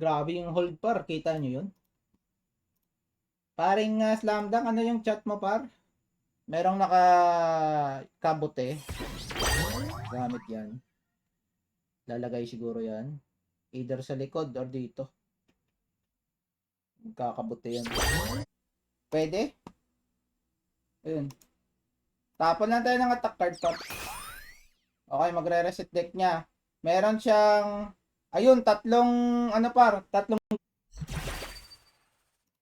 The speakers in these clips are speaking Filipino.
Grabe yung hold par. Kita nyo yun? Paring slam dunk, ano yung chat mo par? Merong naka-kabote. Gamit yan. Lalagay siguro yan. Either sa likod or dito. Kakabote yan. Pwede? Ayun. Tapon lang tayo ng attack card par. Okay, magre-reset deck niya. Meron siyang, ayun, tatlong, ano par, tatlong,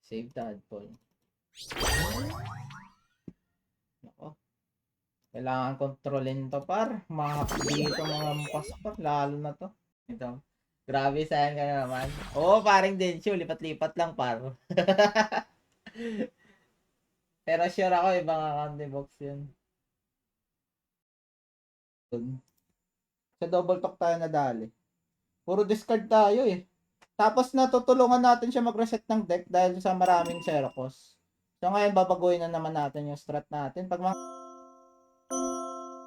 save tadpole. Nako. Kailangan kontrolin to par. Mga dito mga mpas par, lalo na to. Ito. Grabe sayang ka naman. Oo, paring Densyo, lipat-lipat lang par. Pero sure ako, ibang account box yun. Sa double talk tayo nadali. Puro discard tayo eh. Tapos natutulungan natin siya mag-reset ng deck dahil sa maraming Seracos. So ngayon babaguhin na naman natin yung strat natin. Pag mga...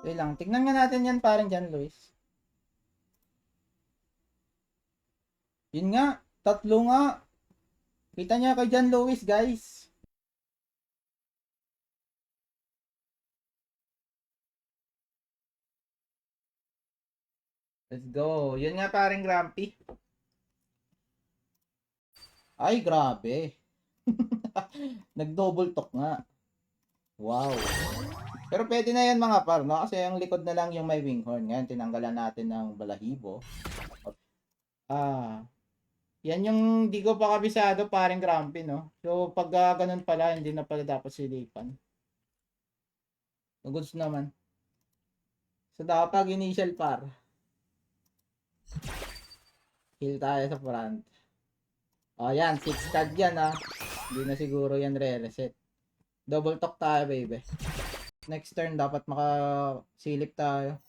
Wait lang, tignan nga natin yan parang dyan, Luis. Yun nga, tatlo nga. Kita niya kay John Lewis, guys. Let's go. Yun nga parang Grumpy. Ay, grabe. Nag-double talk nga. Wow. Pero pwede na yan mga par, no? Kasi ang likod na lang yung may winghorn. Ngayon, tinanggalan natin ng balahibo. Ah, yan yung di ko pa kabisado parang Grumpy, no? So, pag ganun pala, hindi na pala dapat silipan. Goods naman. So, dapat initial par. Heal tayo sa front. O, yan. 6 card yan, ha. Hindi na siguro yan re-reset. Double talk tayo, baby. Next turn, dapat makasilip tayo.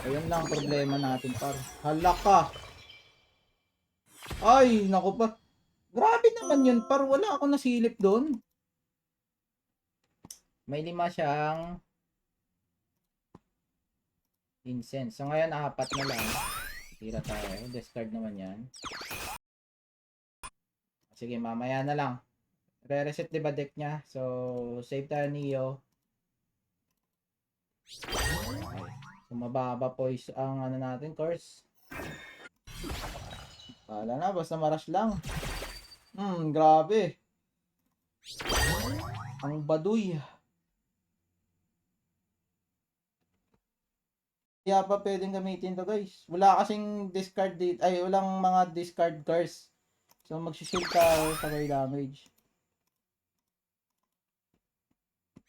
Ayun lang problema natin, par. Hala ka! Ay, naku pa. Grabe naman yun, par. Wala ako nasilip doon. May 5 siyang incense. So, ngayon, 4 na lang. Tira tayo. Discard naman yan. Sige, mamaya na lang. Re-reset diba deck niya? So, save tayo Neo. Okay. So, mababa po ang ano natin, course. Wala na, basta marush lang. Grabe. Ang baduy. Kaya pa pwedeng gamitin to, guys. Wala kasing discard dito. Ay, walang mga discard cards. So, mag-shield tayo sa damage.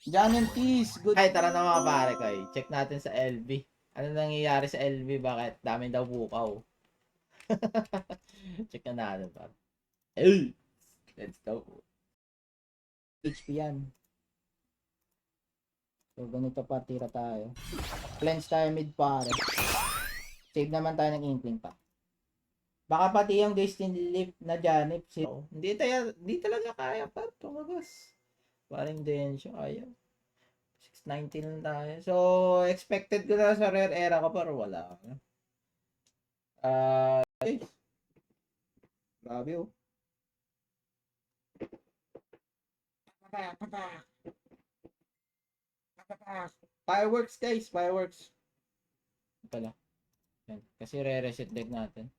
Janentis, good. Ay, tara na mga pare ko. Check natin sa LB. Ano nangyayari sa LB? Bakit? Daming daw bukaw. Check na natin pare. Hey! Let's go. HP yan. So, ganito pa, tira tayo. Cleanse tayo mid pare. Save naman tayo ng inkling pa. Baka pati yung Destiny Leaf na Janip. Hindi talaga kaya pa. Tumagos. Parang Densyo, ayaw. 619 lang tayo. So, expected ko na sa rare era ko pero wala. Okay. Grabe oh. Fireworks guys, fireworks. Pala. Yan. Kasi re-reset deck natin.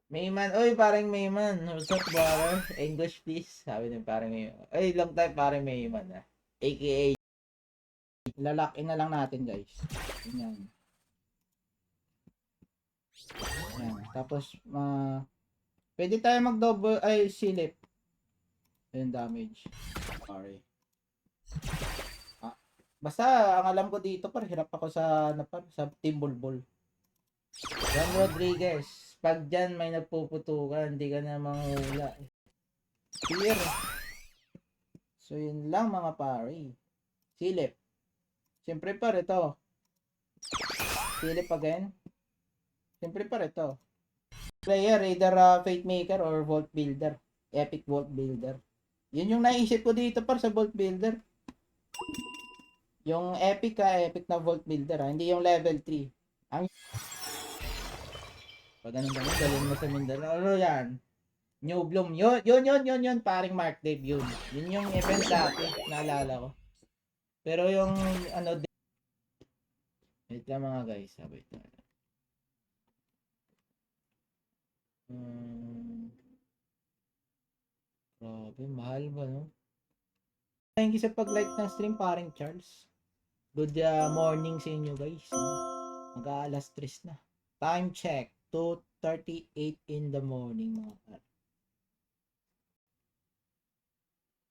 Mayman, oy parang Mayman. What's up brother? English please. Sabi din parang Mayman. Ay, long time parang Mayman ah. AKA. Lalakin na lang natin guys. Yan. Yan. Tapos, pwede tayo mag-double, ay, silip. Ayun, damage. Sorry. Basta, ang alam ko dito, par, hirap ako sa, sa Team Bulbul. John Rodriguez, pag dyan may nagpuputukan, hindi ka na manghula. Here. So, yun lang mga pare. Silip. Siyempre par, ito. Silip again. Siyempre par, ito. Player, either Fate Maker or Vault Builder. Epic Vault Builder. Yun yung naisip ko dito par sa Vault Builder. Yung epic na Vault Builder ha. Hindi yung level 3. Pag ganun ganun, dalhin mo sa Mindanao. Ano yan? New Bloom. Yun, paring Mark Dave yun. Yun yung event dati, naalala ko. Pero yung ano, wait lang mga guys, wait lang. Grabe, mahal ba no? Thank you sa pag-like ng stream, paring Charles. Good morning sa inyo guys. Mag-aalas 3 na. Time check, 2:38 in the morning mga par.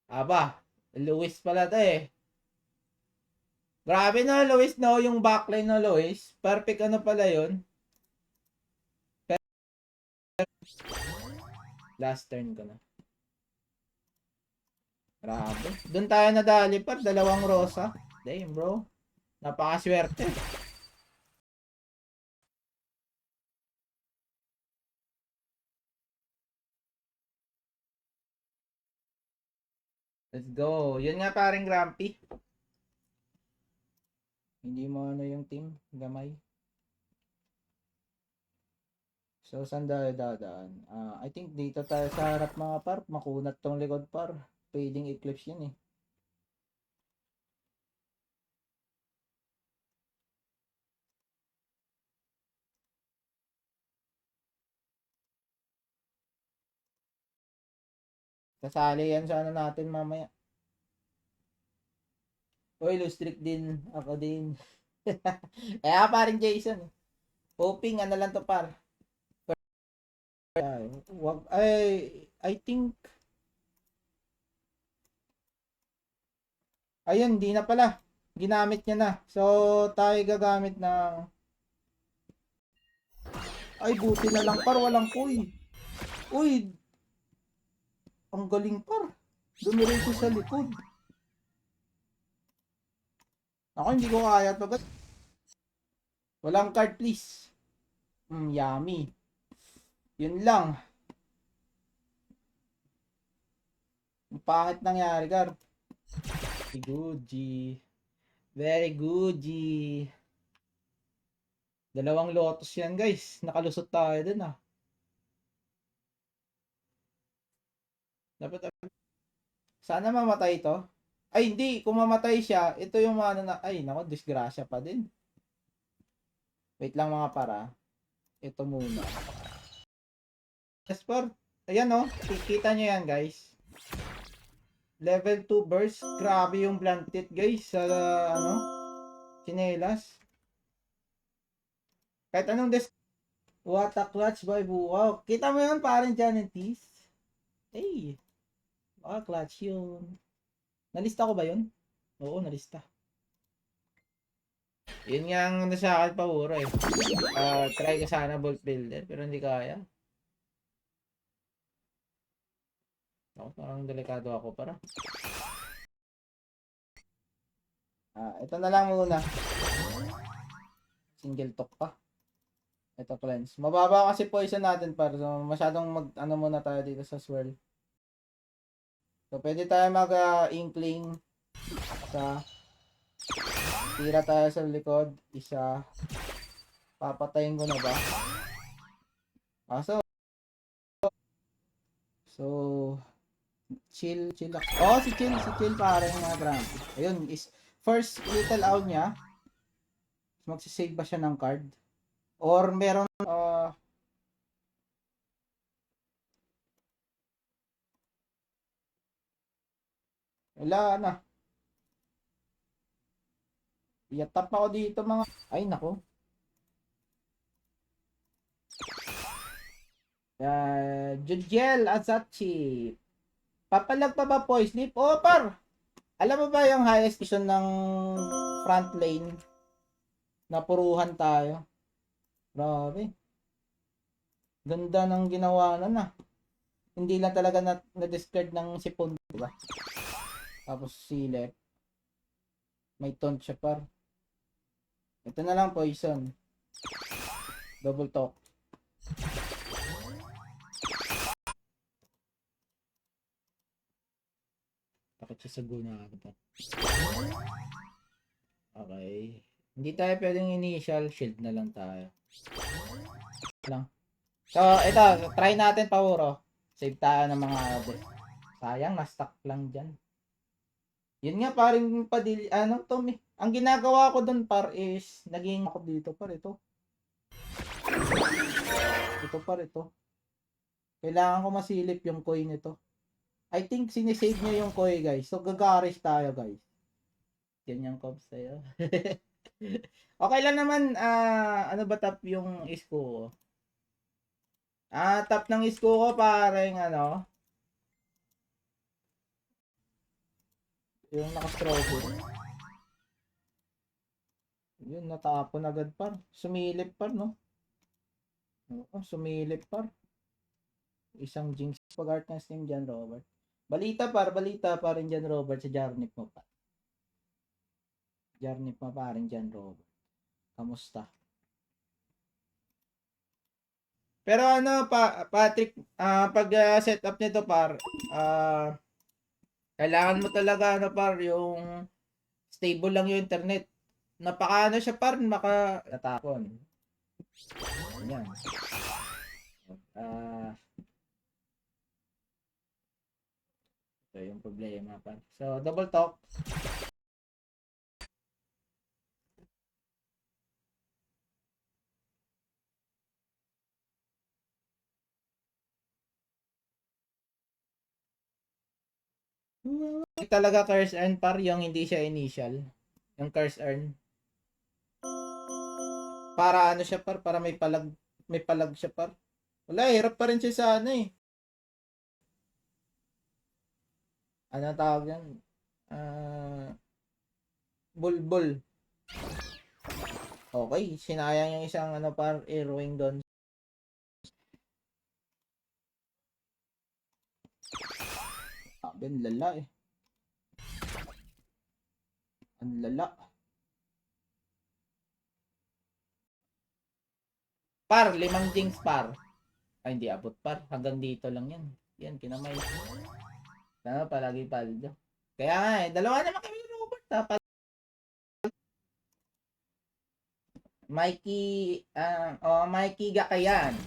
Aba, Luis pala to eh. Grabe no, Luis no, yung backline no, Luis. Perfect ano pala yun. Last turn ko na. Grabe. Doon tayo nadali par, dalawang rosa. Damn bro. Napakaswerte. Let's go. Yun nga paring Grumpy. Hindi mo ano yung team. Gamay. So, saan tayo dadaan? I think dito tayo sa harap mga par. Makunat tong likod par. Fading Eclipse yun eh. Kasali yan sa ano natin mamaya. Uy, lose streak din. Ako din. Kaya paring Jason. Hoping ano lang to par. Wag, I think ayun, di na pala. Ginamit niya na. So, tayo gagamit ng ay, buti na lang par. Walang kuy. Uy, ang galing par. Dumiretso sa likod. Ako, hindi ko kaya to. Walang card, please. Yummy. Yun lang. Ang pangit nangyari, Gar. Very good, G. Very good, G. Dalawang lotus yan, guys. Nakalusot tayo dun, ah. Dapat, sana mamatay ito. Ay, hindi. Kung mamatay siya, ito yung ano na, ay, nako, disgrasya pa din. Wait lang mga para. Ito muna. Jasper, ayan o. Kikita nyo yan, guys. Level 2 burst. Grabe yung blanket, guys. Sa, ano, chinelas. Kahit anong what a clutch by Wow. Kita mo yun, parang Janitis. Hey. Baka clutch yun. Nalista ko ba yun? Oo, nalista. Yun nga ang nasa akin paburo eh. Try ko sana Bolt Builder, pero hindi kaya. Ako, parang delikado ako para. Ito na lang muna. Single talk pa. Ito cleanse. Mababa kasi poison natin para so masyadong ano muna tayo dito sa swirl. So pwede tayo mag-inkling sa tira tayo sa likod. Isa. Papatayin ko na ba? So chill lang. Oh, si chill pare mga Grumpy. Ayun is first little out niya. Magsisave ba siya ng card? Or meron wala na. Iatap ako dito mga ay nako. Judiel Azachi. Papalag pa ba poison? Oh, par. Alam mo ba yung highest position ng front lane? Napuruhan tayo. Grabe. Ganda ng ginawa na. Hindi lang talaga na-discard ng sipon, diba? Tapos silip. May taunt siya par. Ito na lang poison. Double talk. Takot siya sa guna ako. Okay. Hindi tayo pwedeng initial. Shield na lang tayo. Lang. So, ito, try natin Pauro. Save tayo ng mga sayang, na-stuck lang dyan. Yun nga, paring padil, ano, Tom eh. Ang ginagawa ko doon par is, naging ako dito par ito. Ito par ito. Kailangan ko masilip yung coin nito. I think sinisave nyo yung coin guys. So, gagaris tayo guys. Yan yung comps sa'yo. Okay lang naman, ano ba top yung isko ko? Top ng isko ko parang ano, yung naka-strawberry. Yun, natapon agad par. Sumilip par, no? Oo, sumilip par. Isang jinx. Pag-art ng Steam dyan, Robert. Balita pa rin dyan, Robert, sa Jarnip mo pa. Jarnip mo pa rin dyan, Robert. Kamusta? Pero ano, Patrick, pag setup nito par, kailangan mo talaga, ano par, yung stable lang yung internet. Napaka ano siya par, natapon. Yan. Ito yung problema par. So, double talk. Talaga curse earn par, yung hindi siya initial. Yung curse earn. Para ano siya par, para may palag siya par. Wala, hirap pa rin siya sa ano eh. Ano tawag yan? Bulbul. Okay, sinayang yung isang ano par, airwing doon. Ang lala eh. Ang lala. Par, 5 jinx par. Ay, hindi abot par. Hanggang dito lang yan. Yan, kinamay. Ano, palagi paldo. Kaya nga eh, dalawa naman kami ni Robert ha. Mikey, Mikey Gakayan.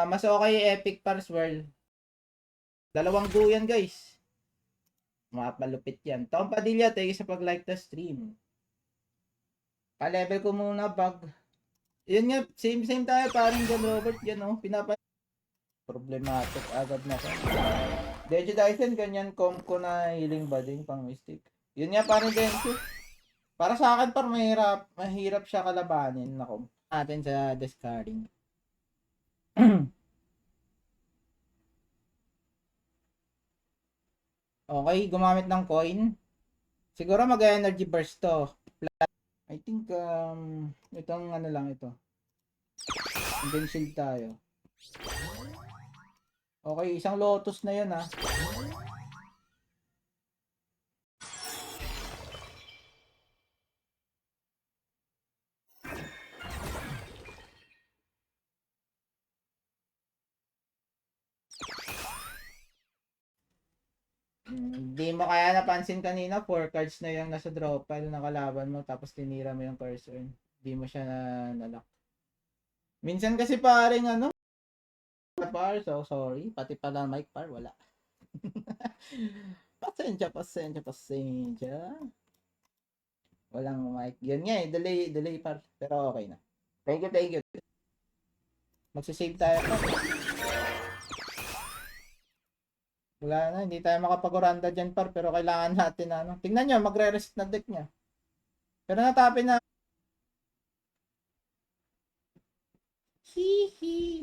Mas okay Epic par swirl. Dalawang go yan guys. Malupit yan. Tom Padilla, thank you sa pag-like the stream. Pa-level ko muna bag. Yun nga, same tayo parang John Robert yan oh. Problematic agad na ko. Deji Dyson, ganyan comp ko na healing bading pang mystic. Yun nga parang Denso. Para sa akin par mahirap siya kalabanin na comp. Natin sa discarding. Okay, gumamit ng coin. Siguro mag-energy burst to. I think, itong ano lang ito. Then shield tayo. Okay, isang lotus na yun ah. Hindi mo kaya napansin kanina, 4 cards na yung nasa draw pile ng kalaban mo tapos tinira mo yung cursor. Hindi mo siya nalock. Minsan kasi paring ano, par, so sorry, pati pala mic par, wala. Pasensya. Walang mic. Yun nga eh, delay par, pero okay na. Thank you. Magsisave tayo pa. Wala na, hindi tayo makapag-oranda dyan par, pero kailangan natin ano. Tingnan nyo, magre-reset na deck niya. Pero natapin na. Hihi.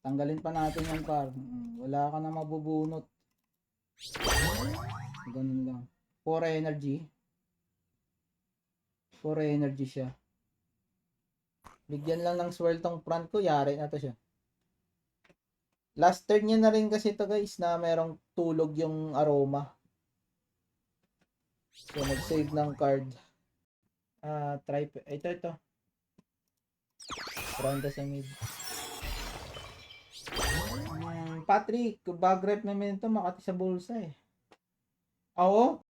Tanggalin pa natin yan par. Wala ka na mabubunot. Ganun lang. 4 energy siya. Bigyan lang ng swirl tong front ko, yari na to siya. Last turn niya na rin kasi to guys na merong tulog yung aroma. So nag-save ng card. Ito. Ronda sa mid. Patrick, bag rep namin ito, Makati sa bulsa eh. Oo.